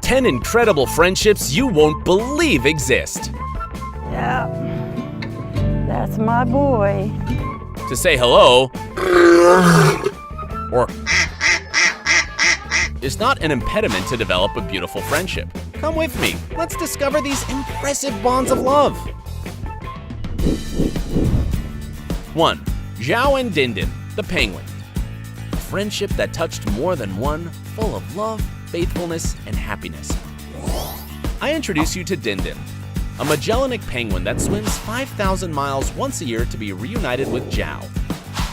10 incredible friendships you won't believe exist. Yeah, that's my boy. To say hello or is not an impediment to develop a beautiful friendship. Come with me. Let's discover these impressive bonds of love. 1. Zhao and Dindin, the penguin. A friendship that touched more than one, full of love, faithfulness, and happiness. I introduce you to Dindin, a Magellanic penguin that swims 5,000 miles once a year to be reunited with Zhao,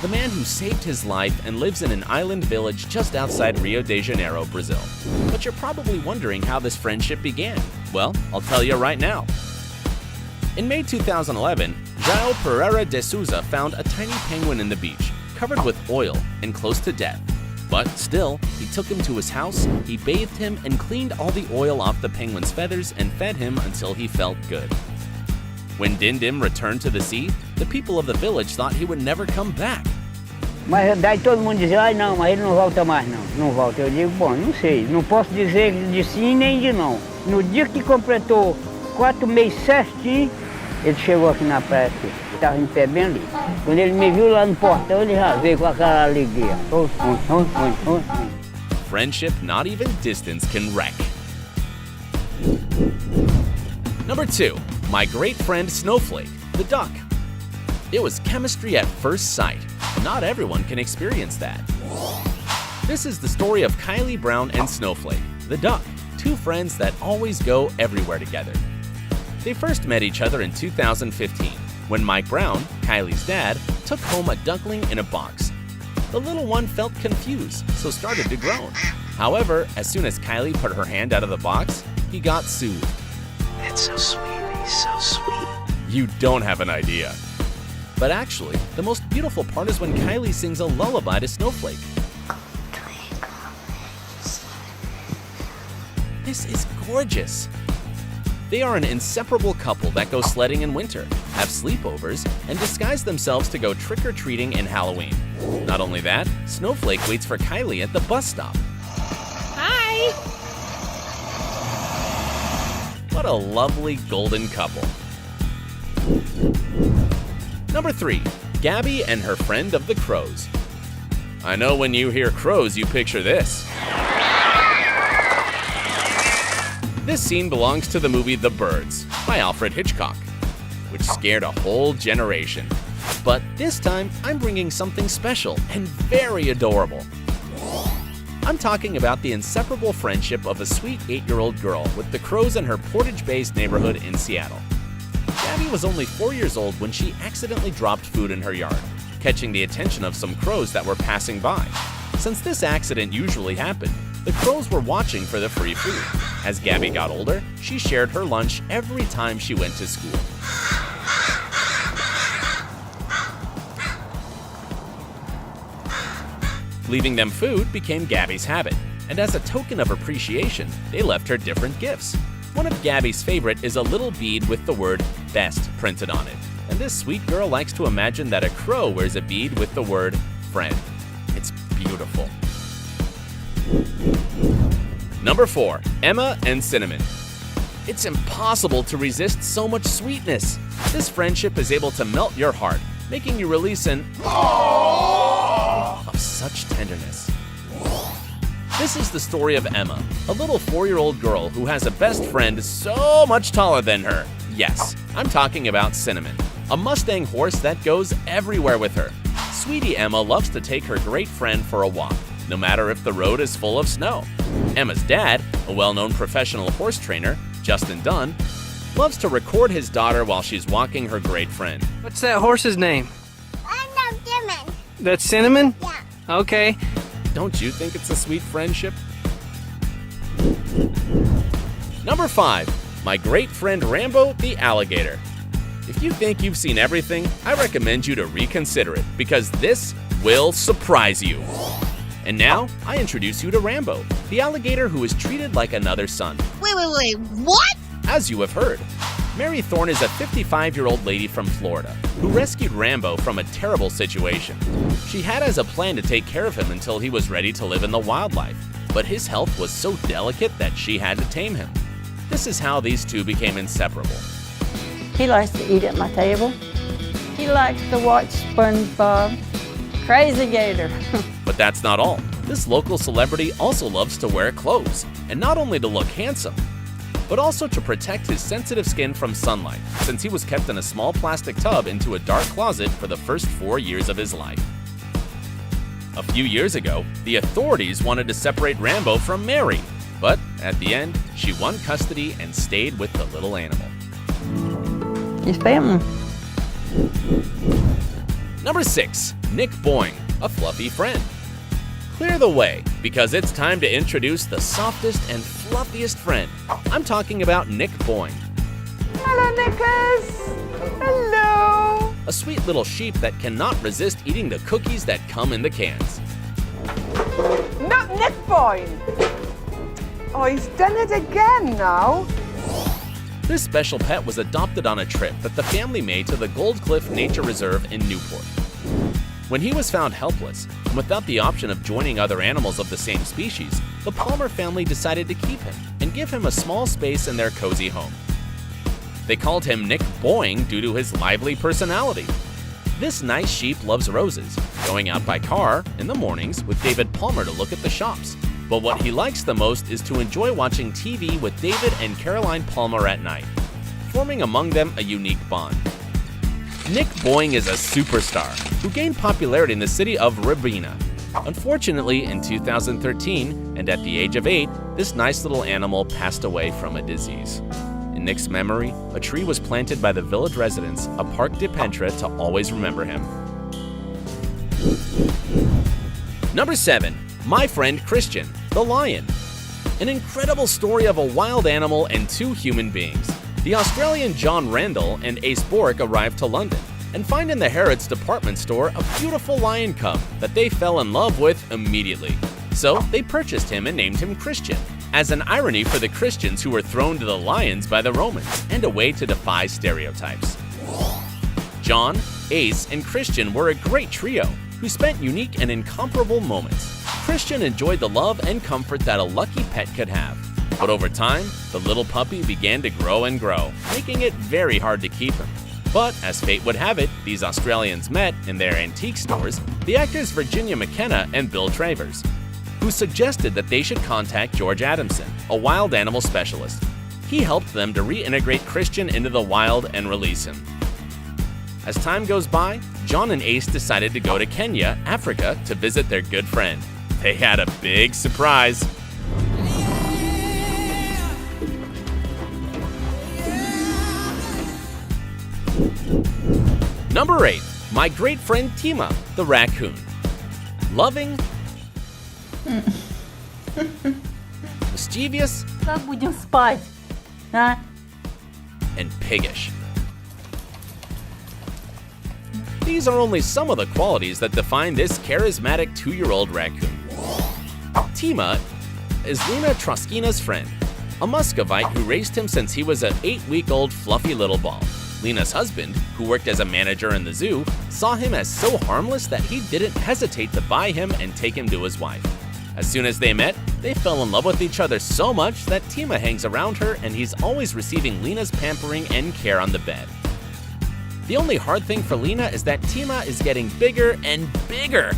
the man who saved his life and lives in an island village just outside Rio de Janeiro, Brazil. But you're probably wondering how this friendship began. Well, I'll tell you right now. In May 2011, João Pereira de Souza found a tiny penguin in the beach, covered with oil and close to death. But still, he took him to his house, he bathed him and cleaned all the oil off the penguin's feathers and fed him until he felt good. When Dindim returned to the sea, the people of the village thought he would never come back. Mas daí todo mundo dizia, ai não, mas ele não volta mais não, não volta. Eu digo, bom, não sei, não posso dizer de sim nem de não. No dia que completou 4 meses certinho, ele chegou aqui na praia, estava em pé bem ali. Quando ele me viu lá no portão, ele já veio com aquela alegria. Friendship not even distance can wreck. Number 2. My great friend Snowflake, the duck. It was chemistry at first sight. Not everyone can experience that. This is the story of Kylie Brown and Snowflake, the duck, two friends that always go everywhere together. They first met each other in 2015, when Mike Brown, Kylie's dad, took home a duckling in a box. The little one felt confused, so started to groan. However, as soon as Kylie put her hand out of the box, he got soothed. It's so sweet, he's so sweet. You don't have an idea. But actually, the most beautiful part is when Kylie sings a lullaby to Snowflake. This is gorgeous. They are an inseparable couple that go sledding in winter, have sleepovers, and disguise themselves to go trick-or-treating in Halloween. Not only that, Snowflake waits for Kylie at the bus stop. Hi! What a lovely golden couple. Number 3. Gabby and her friend of the crows. I know when you hear crows, you picture this. This scene belongs to the movie The Birds by Alfred Hitchcock, which scared a whole generation. But this time, I'm bringing something special and very adorable. I'm talking about the inseparable friendship of a sweet 8-year-old girl with the crows in her Portage-based neighborhood in Seattle. Gabby was only 4 years old when she accidentally dropped food in her yard, catching the attention of some crows that were passing by. Since this accident usually happened, the crows were watching for the free food. As Gabby got older, she shared her lunch every time she went to school. Leaving them food became Gabby's habit, and as a token of appreciation, they left her different gifts. One of Gabby's favorite is a little bead with the word BEST printed on it, and this sweet girl likes to imagine that a crow wears a bead with the word friend. It's beautiful. Number 4. Emma and Cinnamon. It's impossible to resist so much sweetness. This friendship is able to melt your heart, making you release an of such tenderness. This is the story of Emma, a little 4-year-old girl who has a best friend so much taller than her. Yes, I'm talking about Cinnamon, a Mustang horse that goes everywhere with her. Sweetie Emma loves to take her great friend for a walk, no matter if the road is full of snow. Emma's dad, a well-known professional horse trainer, Justin Dunn, loves to record his daughter while she's walking her great friend. What's that horse's name? Cinnamon. That's Cinnamon? Yeah. Okay. Don't you think it's a sweet friendship? Number 5. My great friend Rambo the alligator. If you think you've seen everything, I recommend you to reconsider it because this will surprise you. And now, I introduce you to Rambo, the alligator who is treated like another son. Wait, what? As you have heard, Mary Thorne is a 55-year-old lady from Florida who rescued Rambo from a terrible situation. She had as a plan to take care of him until he was ready to live in the wildlife. but his health was so delicate that she had to tame him. This is how these two became inseparable. He likes to eat at my table. He likes to watch SpongeBob. Crazy Gator. But that's not all. This local celebrity also loves to wear clothes, and not only to look handsome, but also to protect his sensitive skin from sunlight, since he was kept in a small plastic tub into a dark closet for the first 4 years of his life. A few years ago, the authorities wanted to separate Rambo from Mary, but at the end, she won custody and stayed with the little animal. His family. Number 6. Nick Boing, a fluffy friend. Clear the way, because it's time to introduce the softest and fluffiest friend. I'm talking about Nick Boing. Hello, Nicholas. Hello. A sweet little sheep that cannot resist eating the cookies that come in the cans. Not Nick Boing. Oh, he's done it again now. This special pet was adopted on a trip that the family made to the Gold Cliff Nature Reserve in Newport. When he was found helpless, and without the option of joining other animals of the same species, the Palmer family decided to keep him and give him a small space in their cozy home. They called him Nick Boing due to his lively personality. This nice sheep loves roses, going out by car in the mornings with David Palmer to look at the shops. But what he likes the most is to enjoy watching TV with David and Caroline Palmer at night, forming among them a unique bond. Nick Boing is a superstar who gained popularity in the city of Rabina. Unfortunately, in 2013, and at the age of 8, this nice little animal passed away from a disease. In Nick's memory, a tree was planted by the village residents, a Parc de Pentre, to always remember him. Number 7. My Friend Christian, the lion. An incredible story of a wild animal and 2 human beings. The Australian John Randall and Ace Bork arrived to London and find in the Harrods department store a beautiful lion cub that they fell in love with immediately. So they purchased him and named him Christian, as an irony for the Christians who were thrown to the lions by the Romans and a way to defy stereotypes. John, Ace, and Christian were a great trio who spent unique and incomparable moments. Christian enjoyed the love and comfort that a lucky pet could have. But over time, the little puppy began to grow and grow, making it very hard to keep him. But as fate would have it, these Australians met in their antique stores the actors Virginia McKenna and Bill Travers, who suggested that they should contact George Adamson, a wild animal specialist. He helped them to reintegrate Christian into the wild and release him. As time goes by, John and Ace decided to go to Kenya, Africa, to visit their good friend. They had a big surprise. Number 8. My great friend Tima, the raccoon. Loving, mischievous, Как будем спать? А? and piggish. These are only some of the qualities that define this charismatic 2-year-old raccoon. Tima is Lena Troskina's friend, a Muscovite who raised him since he was an 8-week-old fluffy little ball. Lena's husband, who worked as a manager in the zoo, saw him as so harmless that he didn't hesitate to buy him and take him to his wife. As soon as they met, they fell in love with each other so much that Tima hangs around her and he's always receiving Lena's pampering and care on the bed. The only hard thing for Lena is that Tima is getting bigger and bigger.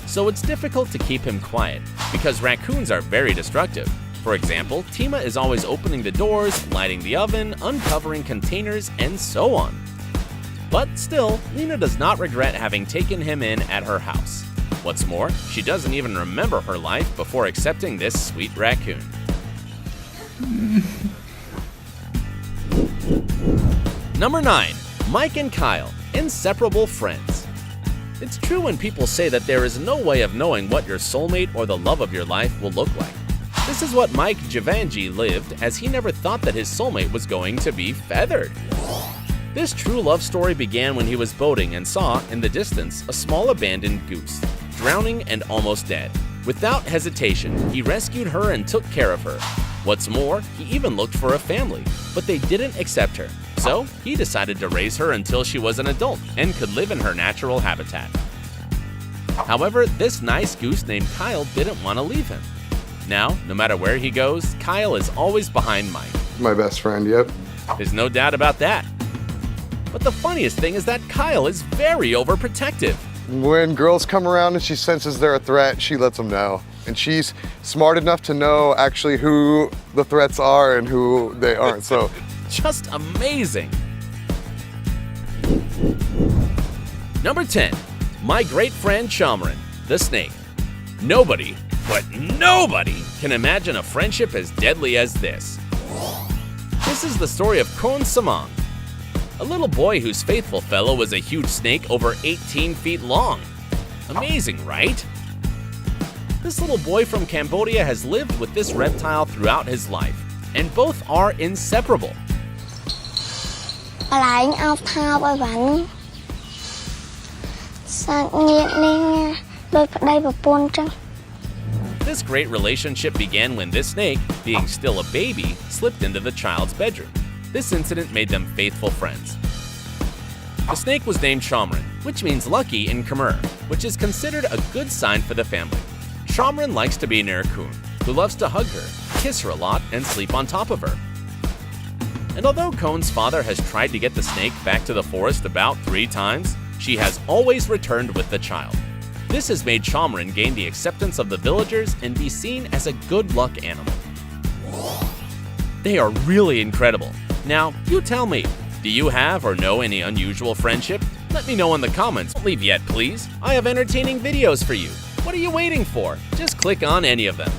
So it's difficult to keep him quiet, because raccoons are very destructive. For example, Tima is always opening the doors, lighting the oven, uncovering containers, and so on. But still, Lena does not regret having taken him in at her house. What's more, she doesn't even remember her life before accepting this sweet raccoon. Number 9. Mike and Kyle, inseparable friends. It's true when people say that there is no way of knowing what your soulmate or the love of your life will look like. This is what Mike Javanji lived, as he never thought that his soulmate was going to be feathered. This true love story began when he was boating and saw, in the distance, a small abandoned goose, drowning and almost dead. Without hesitation, he rescued her and took care of her. What's more, he even looked for a family, but they didn't accept her. So, he decided to raise her until she was an adult and could live in her natural habitat. However, this nice goose named Kyle didn't want to leave him. Now, no matter where he goes, Kyle is always behind Mike. My best friend, yep. There's no doubt about that. But the funniest thing is that Kyle is very overprotective. When girls come around and she senses they're a threat, she lets them know. And she's smart enough to know actually who the threats are and who they aren't, so. Just amazing. Number 10, my great friend Chamran, the snake. Nobody, but nobody, can imagine a friendship as deadly as this. This is the story of Khon Samang, a little boy whose faithful fellow was a huge snake over 18 feet long. Amazing, right? This little boy from Cambodia has lived with this reptile throughout his life, and both are inseparable. This great relationship began when this snake, being still a baby, slipped into the child's bedroom. This incident made them faithful friends. The snake was named Chamran, which means lucky in Khmer, which is considered a good sign for the family. Chamran likes to be near Khun, who loves to hug her, kiss her a lot, and sleep on top of her. And although Khon's father has tried to get the snake back to the forest about 3 times, she has always returned with the child. This has made Chamran gain the acceptance of the villagers and be seen as a good luck animal. They are really incredible. Now, you tell me, do you have or know any unusual friendship? Let me know in the comments. Don't leave yet, please. I have entertaining videos for you. What are you waiting for? Just click on any of them.